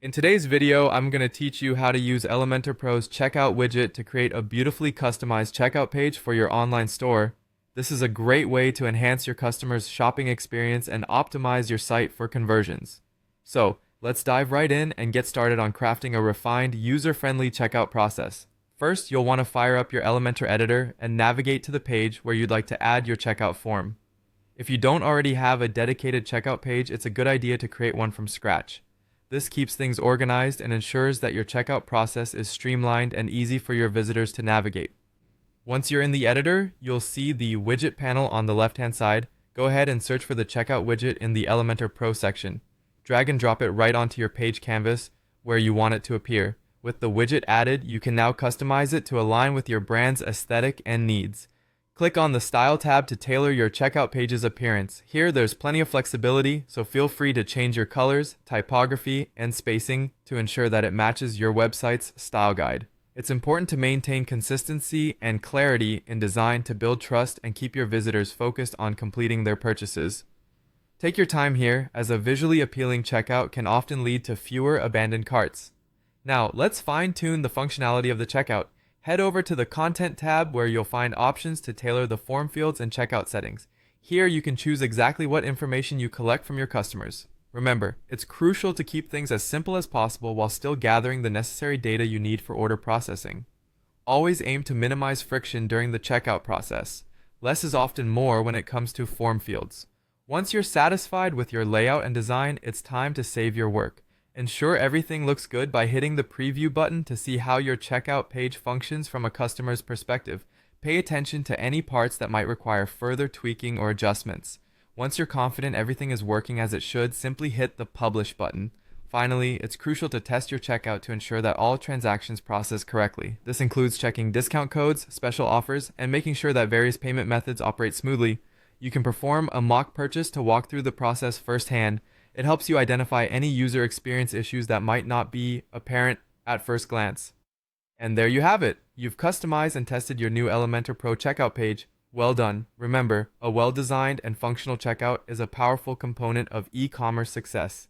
In today's video, I'm going to teach you how to use Elementor Pro's checkout widget to create a beautifully customized checkout page for your online store. This is a great way to enhance your customers' shopping experience and optimize your site for conversions. So, let's dive right in and get started on crafting a refined, user-friendly checkout process. First, you'll want to fire up your Elementor editor and navigate to the page where you'd like to add your checkout form. If you don't already have a dedicated checkout page, it's a good idea to create one from scratch. This keeps things organized and ensures that your checkout process is streamlined and easy for your visitors to navigate. Once you're in the editor, you'll see the widget panel on the left-hand side. Go ahead and search for the checkout widget in the Elementor Pro section. Drag and drop it right onto your page canvas where you want it to appear. With the widget added, you can now customize it to align with your brand's aesthetic and needs. Click on the Style tab to tailor your checkout page's appearance. Here, there's plenty of flexibility, so feel free to change your colors, typography, and spacing to ensure that it matches your website's style guide. It's important to maintain consistency and clarity in design to build trust and keep your visitors focused on completing their purchases. Take your time here, as a visually appealing checkout can often lead to fewer abandoned carts. Now, let's fine-tune the functionality of the checkout. Head over to the Content tab where you'll find options to tailor the form fields and checkout settings. Here you can choose exactly what information you collect from your customers. Remember, it's crucial to keep things as simple as possible while still gathering the necessary data you need for order processing. Always aim to minimize friction during the checkout process. Less is often more when it comes to form fields. Once you're satisfied with your layout and design, it's time to save your work. Ensure everything looks good by hitting the preview button to see how your checkout page functions from a customer's perspective. Pay attention to any parts that might require further tweaking or adjustments. Once you're confident everything is working as it should, simply hit the Publish button. Finally, it's crucial to test your checkout to ensure that all transactions process correctly. This includes checking discount codes, special offers, and making sure that various payment methods operate smoothly. You can perform a mock purchase to walk through the process firsthand. It helps you identify any user experience issues that might not be apparent at first glance. And there you have it. You've customized and tested your new Elementor Pro checkout page. Well done. Remember, a well-designed and functional checkout is a powerful component of e-commerce success.